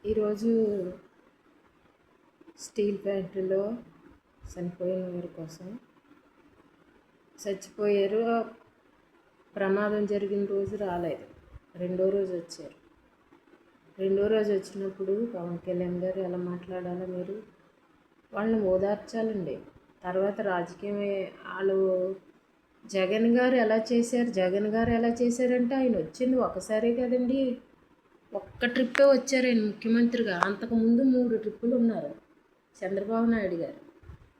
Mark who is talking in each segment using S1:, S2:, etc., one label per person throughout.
S1: ఈరోజు స్టీల్ ఫ్యాక్టరీలో చనిపోయిన వారి కోసం చచ్చిపోయారు. ప్రమాదం జరిగిన రోజు రాలేదు, రెండో రోజు వచ్చారు. రెండో రోజు వచ్చినప్పుడు పవన్ కళ్యాణ్ గారు ఎలా మాట్లాడాలో మీరు వాళ్ళని ఓదార్చాలండి. తర్వాత రాజకీయమే వాళ్ళు జగన్ గారు ఎలా చేశారంటే ఆయన వచ్చింది ఒకసారే కదండి, ఒక్క ట్రిప్పే వచ్చారు ఆయన ముఖ్యమంత్రిగా. అంతకుముందు 3 ట్రిప్పులు ఉన్నారు చంద్రబాబు నాయుడు గారు.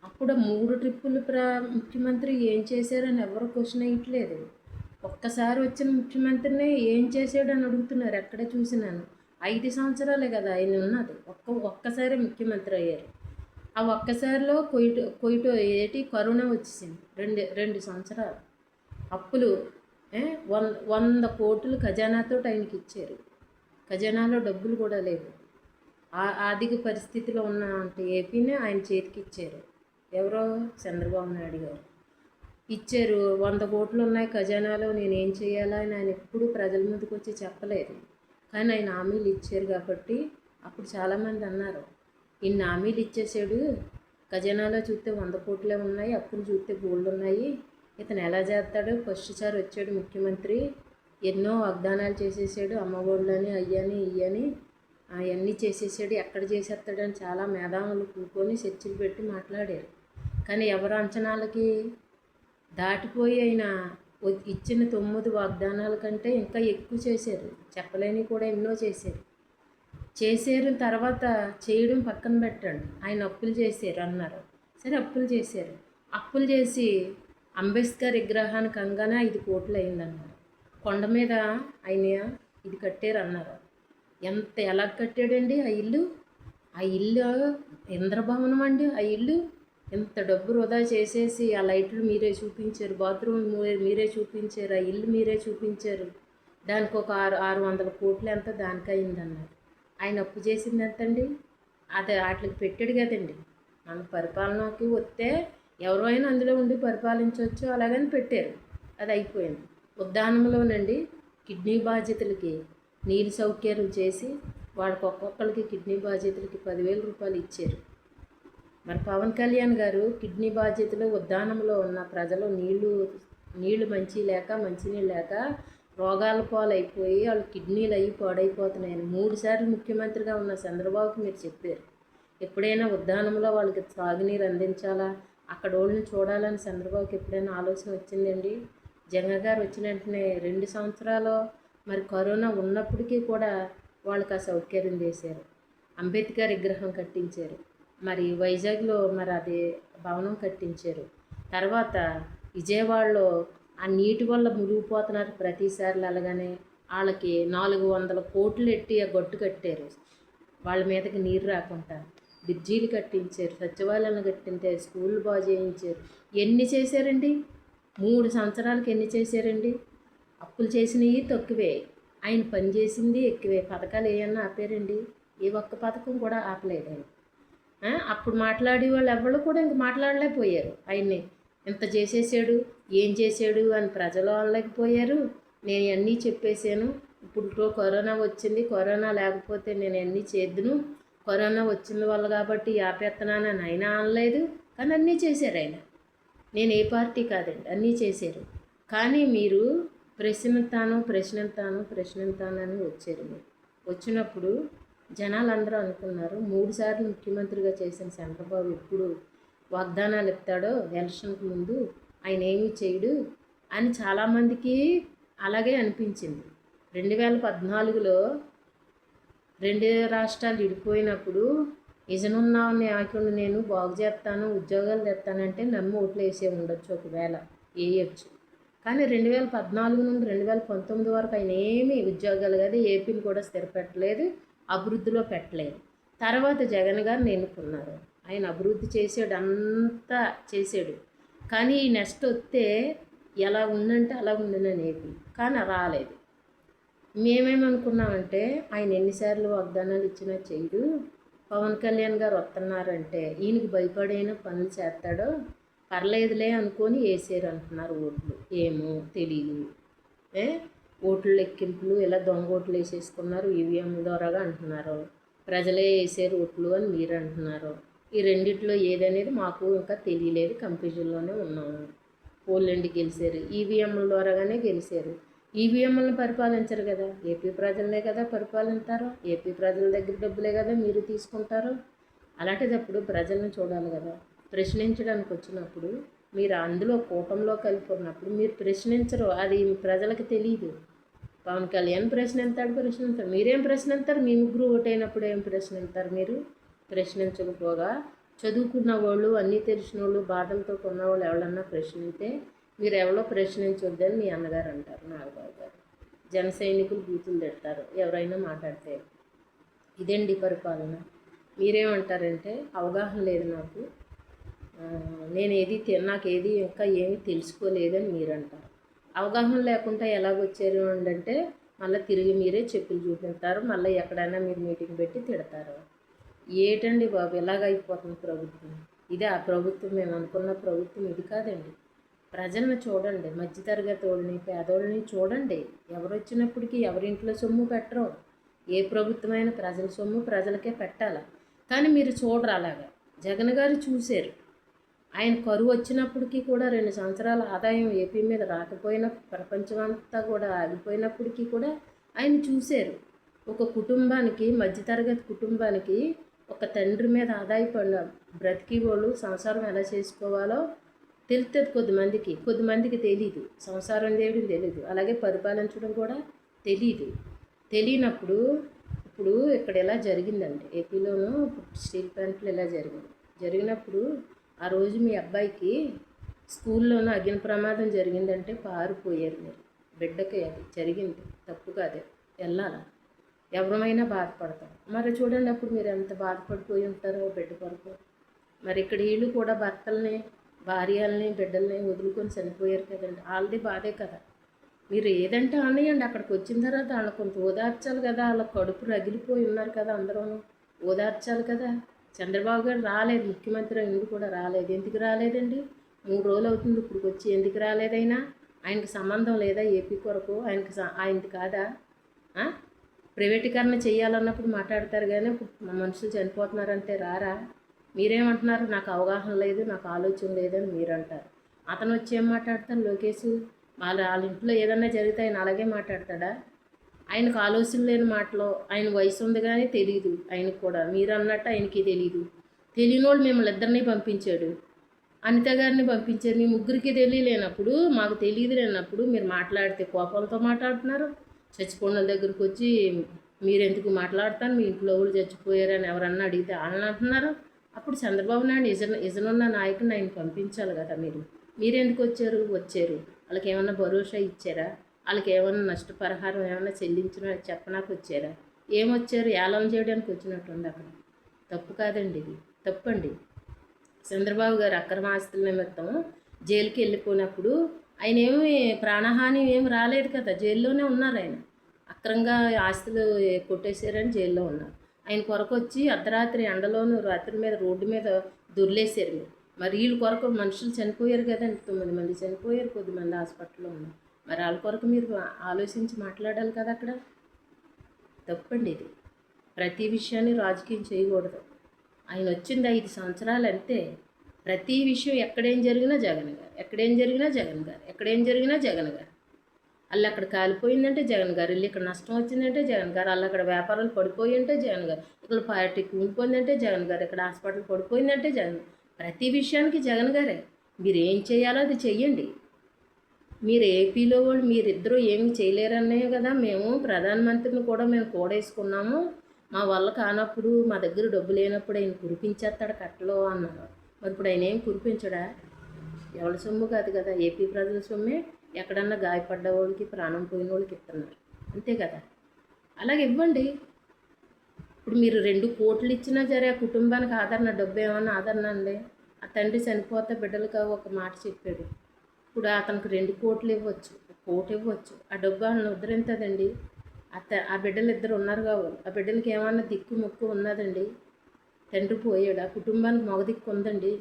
S1: అప్పుడు 3 ట్రిప్పులు ముఖ్యమంత్రి ఏం చేశారని ఎవరు క్వశ్చన్ వేయట్లేదు. ఒక్కసారి వచ్చిన ముఖ్యమంత్రిని ఏం చేశాడని అడుగుతున్నారు. ఎక్కడ చూసినాను 5 సంవత్సరాలే కదా ఆయన ఉన్నది. ఒక్కసారి ముఖ్యమంత్రి అయ్యారు. ఆ ఒక్కసారిలో కోవిడ్ కరోనా వచ్చేసింది. రెండు సంవత్సరాలు అప్పులు 100 కోట్లు ఖజానాతో ఆయనకి ఇచ్చారు. ఖజానాలో డబ్బులు కూడా లేవు. ఆర్థిక పరిస్థితిలో ఉన్న అంటే ఏపీనే ఆయన చేతికి ఇచ్చారు. ఎవరో చంద్రబాబు నాయుడు గారు ఇచ్చారు. 100 కోట్లు ఉన్నాయి ఖజానాలో, నేనేం చేయాలా అని ఆయన ఎప్పుడూ ప్రజల ముందుకు వచ్చి చెప్పలేదు. కానీ ఆయన హామీలు ఇచ్చారు కాబట్టి అప్పుడు చాలామంది అన్నారు, ఇన్ని హామీలు ఇచ్చేసాడు, ఖజానాలో చూస్తే 100 కోట్లే ఉన్నాయి, అప్పులు చూస్తే గోల్డ్ ఉన్నాయి, ఇతను ఎలా చేస్తాడు, ఫస్ట్ సారి వచ్చాడు ముఖ్యమంత్రి, ఎన్నో వాగ్దానాలు చేసేసాడు, అమ్మఒళ్ళని అయ్యని ఇయ్యని అవన్నీ చేసేసాడు, ఎక్కడ చేసేస్తాడని చాలా మేధావులు కూర్చొని చర్చలు పెట్టి మాట్లాడారు. కానీ ఎవరి అంచనాలకి దాటిపోయి ఆయన ఇచ్చిన 9 వాగ్దానాల కంటే ఇంకా ఎక్కువ చేశారు. చెప్పలేని కూడా ఎన్నో చేశారు. తర్వాత చేయడం పక్కన పెట్టండి, ఆయన అప్పులు చేశారు అన్నారు. సరే, అప్పులు చేసి అంబేద్కర్ విగ్రహానికి అంగానే 5 కోట్లు అయిందన్నారు. కొండ మీద ఆయన ఇది కట్టారు అన్నారు. ఎలా కట్టాడండి ఆ ఇల్లు ఇంద్రభవనం అండి. ఆ ఇల్లు ఎంత డబ్బు వృధా చేసేసి ఆ లైట్లు మీరే చూపించారు, బాత్రూమ్ మీరే చూపించారు, ఆ ఇల్లు మీరే చూపించారు. దానికి ఒక 600 కోట్లు ఎంత దానికి అయిందన్నారు. ఆయన అప్పు చేసింది ఎంతండి? అది వాటికి పెట్టాడు కదండి. మన పరిపాలనకి వస్తే ఎవరు అయినా అందులో ఉండి పరిపాలించవచ్చు, అలాగని పెట్టారు. అది అయిపోయింది. ఉద్దానంలోనండి కిడ్నీ బాధ్యతలకి నీళ్ళు సౌకర్యం చేసి వాళ్ళకి ఒక్కొక్కరికి కిడ్నీ బాధ్యతలకి 10,000 రూపాయలు ఇచ్చారు. మరి పవన్ కళ్యాణ్ గారు కిడ్నీ బాధ్యతలు ఉద్దానంలో ఉన్న ప్రజలు నీళ్లు మంచినీళ్ళు లేక రోగాల పాలైపోయి వాళ్ళు కిడ్నీలు అయ్యి పాడైపోతున్నాయని 3 సార్లు ముఖ్యమంత్రిగా ఉన్న చంద్రబాబుకి మీరు చెప్పారు. ఎప్పుడైనా ఉద్దానంలో వాళ్ళకి తాగునీరు అందించాలా, అక్కడ వాళ్ళని చూడాలని చంద్రబాబుకి ఎప్పుడైనా ఆలోచన వచ్చిందండి? జగన్ గారు వచ్చిన వెంటనే 2 సంవత్సరాలు మరి కరోనా ఉన్నప్పటికీ కూడా వాళ్ళకి ఆ సౌకర్యం చేశారు. అంబేద్కర్ విగ్రహం కట్టించారు. మరి వైజాగ్లో మరి అది భవనం కట్టించారు. తర్వాత విజయవాడలో ఆ నీటి వల్ల మునిగిపోతున్నారు ప్రతిసారి. అలాగనే వాళ్ళకి 400 కోట్లు ఎట్టి ఆ గట్టు కట్టారు, వాళ్ళ మీదకి నీరు రాకుండా. బ్రిడ్జీలు కట్టించారు, సచివాలయాలను కట్టించారు, స్కూళ్ళు బాగు చేయించారు. ఎన్ని చేశారండి? 3 సంవత్సరాలకి ఎన్ని చేశారండి? అప్పులు చేసినవి తక్కువే, ఆయన పని చేసింది ఎక్కువే. పథకాలు ఏమన్నా ఆపారండి? ఏ ఒక్క పథకం కూడా ఆపలేదు ఆయన. అప్పుడు మాట్లాడే వాళ్ళు ఎవరు కూడా ఇంక మాట్లాడలేకపోయారు. ఆయన్ని ఎంత చేసేసాడు, ఏం చేశాడు అని ప్రజలు అనలేకపోయారు. నేను అన్నీ చెప్పేశాను, ఇప్పుడు కరోనా వచ్చింది, కరోనా లేకపోతే నేను అన్నీ చేద్దును, కరోనా వచ్చిన వల్ల కాబట్టి ఆపేస్తున్నానని ఆయన అనలేదు. కానీ అన్నీ చేశారు ఆయన. నేను ఏ పార్టీ కాదండి, అన్నీ చేశారు. కానీ మీరు ప్రశ్నిస్తాను అని వచ్చారు. మీరు వచ్చినప్పుడు జనాలు అందరూ అనుకున్నారు, 3 సార్లు ముఖ్యమంత్రిగా చేసిన చంద్రబాబు ఎప్పుడు వాగ్దానాలు ఇస్తాడో ఎలక్షన్కి ముందు, ఆయన ఏమీ చేయడు అని చాలామందికి అలాగే అనిపించింది. 2014లో 2 రాష్ట్రాలు విడిపోయినప్పుడు ఇజనున్న నాయకుడిని నేను బాగు చేస్తాను, ఉద్యోగాలు తెస్తానంటే నమ్మి ఓట్లు వేసే ఉండొచ్చు, ఒకవేళ వేయచ్చు. కానీ 2014 నుండి 2019 వరకు ఆయన ఏమీ ఉద్యోగాలు కాదు, ఏపీని కూడా స్థిరపెట్టలేదు, అభివృద్ధిలో పెట్టలేదు. తర్వాత జగన్ గారిని ఎన్నుకున్నారు. ఆయన అభివృద్ధి చేసాడు, అంతా చేసాడు. కానీ ఈ నెక్స్ట్ వస్తే ఎలా ఉందంటే అలా ఉండినని ఏపీ, కానీ రాలేదు. మేమేమనుకున్నామంటే ఆయన ఎన్నిసార్లు వాగ్దానాలు ఇచ్చినా చేయడు, పవన్ కళ్యాణ్ గారు వస్తున్నారంటే ఈయనకి భయపడైనా పనులు చేస్తాడో, పర్లేదులే అనుకొని వేసారు అంటున్నారు ఓట్లు. ఏమో తెలియదు. ఓట్లు లెక్కింపులు ఇలా దొంగ ఓట్లు వేసేసుకున్నారు ఈవీఎం ద్వారాగా అంటున్నారు. ప్రజలే వేసారు ఓట్లు అని మీరు అంటున్నారు. ఈ రెండిట్లో ఏదనేది మాకు ఇంకా తెలియలేదు, కన్ఫ్యూజన్లోనే ఉన్నాము. పోలండి గెలిచారు, ఈవీఎంల ద్వారాగానే గెలిచారు. ఈవీఎంలను పరిపాలించరు కదా, ఏపీ ప్రజలనే కదా పరిపాలిస్తారు. ఏపీ ప్రజల దగ్గర డబ్బులే కదా మీరు తీసుకుంటారు. అలాంటిదప్పుడు ప్రజలను చూడాలి కదా. ప్రశ్నించడానికి వచ్చినప్పుడు మీరు అందులో కూటంలో కలిపి ఉన్నప్పుడు మీరు ప్రశ్నించరు, అది ప్రజలకు తెలియదు. పవన్ కళ్యాణ్ ప్రశ్నిస్తాడు. మీరేం ప్రశ్నిస్తారు? మీ ముగ్గురు ఓటైనప్పుడు ఏం ప్రశ్నిస్తారు? మీరు ప్రశ్నించకపోగా చదువుకున్న వాళ్ళు, అన్నీ తెలిసిన వాళ్ళు, బాధలతో ఉన్నవాళ్ళు ఎవరన్నా ప్రశ్నిస్తే మీరు ఎవరో ప్రశ్నించొద్దని మీ అన్నగారు అంటారు, నాగబాబు గారు. జన సైనికులు బూతులు తిడతారు ఎవరైనా మాట్లాడితే. ఇదండి పరిపాలన. మీరేమంటారంటే అవగాహన లేదు నాకు, నాకేది ఇంకా ఏమీ తెలుసుకోలేదని మీరు అంటారు. అవగాహన లేకుండా ఎలాగొచ్చారు అంటే మళ్ళీ తిరిగి మీరే చెప్పులు చూపిస్తారు, మళ్ళీ ఎక్కడైనా మీరు మీటింగ్ పెట్టి తిడతారు. ఏటండి బాబు, ఎలాగైపోతుంది ప్రభుత్వం? ఇదే ఆ ప్రభుత్వం, మేము అనుకున్న ప్రభుత్వం ఇది కాదండి. ప్రజలను చూడండి, మధ్యతరగతి వాళ్ళని, పేదోళ్ళని చూడండి. ఎవరు వచ్చినప్పటికీ ఎవరింట్లో సొమ్ము పెట్టరు. ఏ ప్రభుత్వమైనా ప్రజల సొమ్ము ప్రజలకే పెట్టాలి. కానీ మీరు చూడరు అలాగా. జగన్ గారు చూశారు, ఆయన కరువు వచ్చినప్పటికీ కూడా 2 సంవత్సరాల ఆదాయం ఏపీ మీద రాకపోయినా, ప్రపంచమంతా కూడా ఆగిపోయినప్పటికీ కూడా ఆయన చూశారు. ఒక కుటుంబానికి, మధ్యతరగతి కుటుంబానికి ఒక తండ్రి మీద ఆదాయపడిన బ్రతికి వాళ్ళు సంసారం ఎలా చేసుకోవాలో తెలుస్తుంది కొద్దిమందికి తెలీదు. సంసారం చేయడం తెలీదు, అలాగే పరిపాలించడం కూడా తెలీదు. తెలియనప్పుడు ఇప్పుడు ఇక్కడ ఎలా జరిగిందంటే ఏపీలోనూ స్టీల్ ప్లాంట్లు ఇలా జరిగినప్పుడు ఆ రోజు మీ అబ్బాయికి స్కూల్లోనూ అగ్ని ప్రమాదం జరిగిందంటే పారిపోయారు మీరు. బిడ్డకి అది జరిగింది, తప్పు కాదు, వెళ్ళాలా. ఎవరమైనా బాధపడతాం. మరి చూడండి అప్పుడు మీరు ఎంత బాధపడిపోయి ఉంటారో బిడ్డ కొరకు. మరి ఇక్కడ వీళ్ళు కూడా భర్తల్ని, భార్యల్ని, బిడ్డల్ని వదులుకొని చనిపోయారు కదండి. వాళ్ళది బాధే కదా. మీరు ఏదంటే అనేయండి, అక్కడికి వచ్చిన తర్వాత వాళ్ళని కొంత ఓదార్చాలి కదా. వాళ్ళ కడుపు రగిలిపోయి ఉన్నారు కదా, అందరూ ఓదార్చాలి కదా. చంద్రబాబు గారు రాలేదు, ముఖ్యమంత్రి అయింది కూడా రాలేదు. ఎందుకు రాలేదండి? 3 రోజులు అవుతుంది ఇప్పుడు వచ్చి. ఎందుకు రాలేదైనా? ఆయనకి సంబంధం లేదా ఏపీ కొరకు? ఆయనది కాదా? ప్రైవేటీకరణ చేయాలన్నప్పుడు మాట్లాడతారు, కానీ మా మనుషులు చనిపోతున్నారంటే రారా? మీరేమంటున్నారు? నాకు అవగాహన లేదు, నాకు ఆలోచన లేదని మీరు అంటారు. అతను వచ్చి ఏం మాట్లాడతారు? లోకేష్ వాళ్ళ ఇంట్లో ఏదన్నా జరిగితే ఆయన అలాగే మాట్లాడతాడా? ఆయనకు ఆలోచన లేని మాటలో, ఆయన వయసు ఉంది కానీ తెలీదు ఆయనకు కూడా. మీరు అన్నట్టు ఆయనకి తెలీదు. తెలియని వాళ్ళు మిమ్మల్ని ఇద్దరిని పంపించాడు, అనిత గారిని పంపించారు. మీ ముగ్గురికి తెలియలేనప్పుడు, మాకు తెలియదు లేనప్పుడు మీరు మాట్లాడితే కోపంతో మాట్లాడుతున్నారు. చచ్చిపోయిన దగ్గరికి వచ్చి మీరెందుకు మాట్లాడతాను, మీ ఇంట్లో వాళ్ళు చచ్చిపోయారని ఎవరన్నా అడిగితే వాళ్ళని అంటున్నారు. అప్పుడు చంద్రబాబు నాయుడు ఇజనున్న నాయకుని ఆయన పంపించాలి కదా. మీరెందుకు వచ్చారు? వాళ్ళకి ఏమన్నా భరోసా ఇచ్చారా? వాళ్ళకి ఏమన్నా నష్టపరిహారం ఏమన్నా చెప్పడానికి వచ్చారా? ఏమొచ్చారు? ఏలం చేయడానికి వచ్చినట్టుంది అక్కడ. తప్పు కాదండి, ఇది తప్పండి. చంద్రబాబు గారు అక్రమ ఆస్తుల నిమిత్తం జైలుకి వెళ్ళిపోయినప్పుడు ఆయన ఏమి ప్రాణహాని ఏమి రాలేదు కదా, జైల్లోనే ఉన్నారు. ఆయన అక్రమంగా ఆస్తులు కొట్టేశారని జైల్లో ఉన్నారు. ఆయన కొరకు వచ్చి అర్ధరాత్రి ఎండలోనూ రాత్రి మీద రోడ్డు మీద దొర్లేశారు మీరు. మరి వీళ్ళ కొరకు మనుషులు చనిపోయారు కదండి, 9 మంది చనిపోయారు, కొద్దిమంది హాస్పిటల్లో ఉన్నారు. మరి వాళ్ళ కొరకు మీరు ఆలోచించి మాట్లాడాలి కదా అక్కడ. తప్పండి ఇది. ప్రతి విషయాన్ని రాజకీయం చేయకూడదు. ఆయన వచ్చింది 5 సంవత్సరాలు అంతే. ప్రతి విషయం ఎక్కడేం జరిగినా జగన్ గారు, ఎక్కడేం జరిగినా జగన్ గారు, ఎక్కడేం జరిగినా జగన్ గారు. వాళ్ళు అక్కడ కాలిపోయిందంటే జగన్ గారు, వెళ్ళి ఇక్కడ నష్టం వచ్చిందంటే జగన్ గారు, వాళ్ళు అక్కడ వ్యాపారాలు పడిపోయి ఉంటే జగన్ గారు, ఇక్కడ పార్టీ కూలిపోయిందంటే జగన్ గారు, ఇక్కడ హాస్పిటల్ పడిపోయిందంటే జగన్. ప్రతి విషయానికి జగన్ గారే. మీరు ఏం చేయాలో అది చెయ్యండి. మీరు ఏపీలో వాళ్ళు మీరిద్దరూ ఏమి చేయలేరనే కదా మేము ప్రధానమంత్రిని కూడా మేము కూడేసుకున్నాము. మా వల్ల కానప్పుడు, మా దగ్గర డబ్బు లేనప్పుడు ఆయన కురిపించేస్తాడు కట్టలో అన్నారు. మరి ఇప్పుడు ఆయన ఏం కురిపించడా? ఎవరి సొమ్ము కాదు కదా, ఏపీ ప్రజల సొమ్మే. ఎక్కడన్నా గాయపడ్డ వాళ్ళకి, ప్రాణం పోయిన వాళ్ళకి ఇస్తున్నారు, అంతే కదా. అలాగే ఇవ్వండి. ఇప్పుడు మీరు 2 కోట్లు ఇచ్చినా సరే ఆ కుటుంబానికి ఆదరణ, డబ్బు ఏమన్నా ఆదరణ అండి? ఆ తండ్రి చనిపోతే బిడ్డలకు ఒక మాట చెప్పాడు. ఇప్పుడు అతనికి 2 కోట్లు ఇవ్వచ్చు, 1 కోటి ఇవ్వచ్చు. ఆ డబ్బు వాళ్ళని ఉద్ధరించదండి. ఆ బిడ్డలు 2 ఉన్నారు కావాలి. ఆ బిడ్డలకి ఏమన్నా దిక్కు మొక్కు ఉన్నదండి? తండ్రి పోయాడు, ఆ కుటుంబానికి మగ దిక్కు ఉందండి?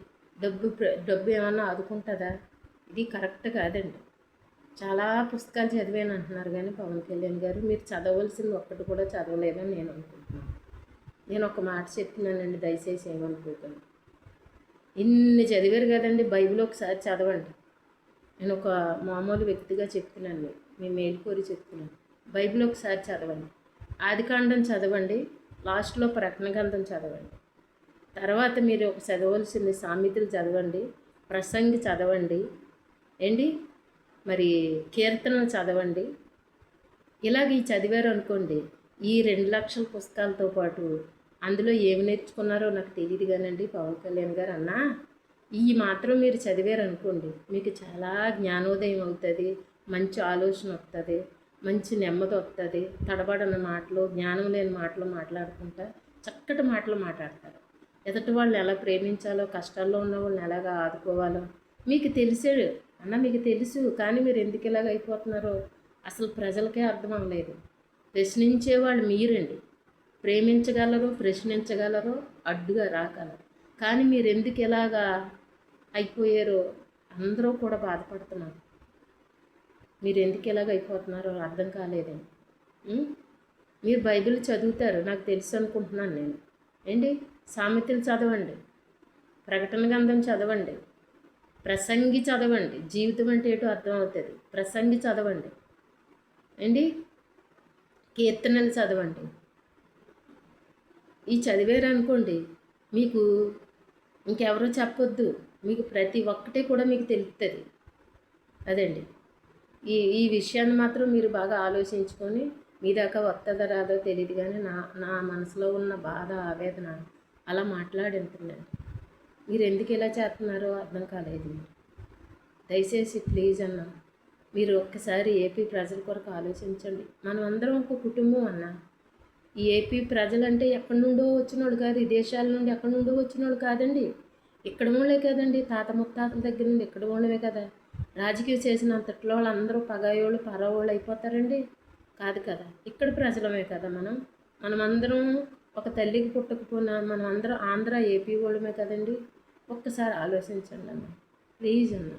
S1: డబ్బు ఏమన్నా ఆదుకుంటుందా? ఇది కరెక్ట్ కాదండి. చాలా పుస్తకాలు చదివాను అంటున్నారు కానీ పవన్ కళ్యాణ్ గారు, మీరు చదవలసింది ఒక్కటి కూడా చదవలేదని నేను అనుకుంటున్నాను. నేను ఒక మాట చెప్తున్నానండి, దయచేసి ఏమనుకోకండి. ఇన్ని చదివారు కదండి, బైబిల్ ఒకసారి చదవండి. నేను ఒక మామూలు వ్యక్తిగా చెప్తున్నాను, మీ మేలుకోరి చెప్తున్నాను. బైబిల్ ఒకసారి చదవండి. ఆదికాండం చదవండి, లాస్ట్లో ప్రకటన గ్రంథం చదవండి. తర్వాత మీరు ఒక చదవలసింది సామెతలు చదవండి, ప్రసంగి చదవండి, ఏంటి మరి కీర్తనలు చదవండి. ఇలాగ ఈ చదివారు అనుకోండి, ఈ 2,00,000 పుస్తకాలతో పాటు అందులో ఏమి నేర్చుకున్నారో నాకు తెలియదు కానండి, పవన్ కళ్యాణ్ గారు అన్నా ఈ మాత్రం మీరు చదివారు అనుకోండి, మీకు చాలా జ్ఞానోదయం అవుతుంది, మంచి ఆలోచన వస్తుంది, మంచి నెమ్మది వస్తుంది. తడబడిన మాటలు, జ్ఞానం లేని మాటలు మాట్లాడుకుంటా చక్కటి మాటలు మాట్లాడతారు. ఎదుటి వాళ్ళని ఎలా ప్రేమించాలో, కష్టాల్లో ఉన్న వాళ్ళని ఎలాగ ఆదుకోవాలో మీకు తెలిసాడు అన్న, మీకు తెలుసు. కానీ మీరు ఎందుకు ఇలాగ అయిపోతున్నారో అసలు ప్రజలకే అర్థం అవ్వలేదు. ప్రశ్నించేవాళ్ళు మీరండి. ప్రేమించగలరు, ప్రశ్నించగలరు, అడ్డుగా రాగలరు. కానీ మీరు ఎందుకు ఇలాగా అయిపోయారో అందరూ కూడా బాధపడుతున్నారు. మీరు ఎందుకు ఇలాగ అయిపోతున్నారో అర్థం కాలేదండి. మీరు బైబిల్ చదువుతారు నాకు తెలుసు అనుకుంటున్నాను నేను. ఏంటి సామెతలు చదవండి, ప్రకటన గ్రంథం చదవండి, ప్రసంగి చదవండి. జీవితం అంటే ఏంటో అర్థం అవుతుంది. ప్రసంగి చదవండి, ఏంటి కీర్తనలు చదవండి. ఈ చదివారు అనుకోండి, మీకు ఇంకెవరో చెప్పొద్దు, మీకు ప్రతి ఒక్కటి కూడా మీకు తెలుస్తుంది. అదండి ఈ విషయాన్ని మాత్రం మీరు బాగా ఆలోచించుకొని మీ దాకా వస్తుందో రాదో తెలియదు, కానీ నా మనసులో ఉన్న బాధ, ఆవేదన అలా మాట్లాడుతున్నాను. మీరు ఎందుకు ఇలా చేస్తున్నారో అర్థం కాలేదు. దయచేసి ప్లీజ్ అన్న, మీరు ఒక్కసారి ఏపీ ప్రజల కొరకు ఆలోచించండి. మనం అందరం ఒక కుటుంబం అన్న. ఈ ఏపీ ప్రజలంటే ఎక్కడి నుండో వచ్చినోళ్ళు కాదు, ఈ దేశాల నుండి ఎక్కడి నుండో వచ్చినోళ్ళు కాదండి, ఇక్కడ వాళ్ళే కదండి. తాత ముత్తాతల దగ్గర నుండి ఇక్కడ వాళ్ళమే కదా. రాజకీయం చేసినంతట్లో వాళ్ళందరూ పగాయోళ్ళు, పరవాళ్ళు అయిపోతారండి, కాదు కదా. ఇక్కడ ప్రజలమే కదా మనమందరం ఒక తల్లికి పుట్టకపోయినా మనం అందరం ఆంధ్ర ఏపీ వాళ్ళమే కదండి. ఒక్కసారి ఆలోచించండి అన్న, ప్లీజ్ అన్న.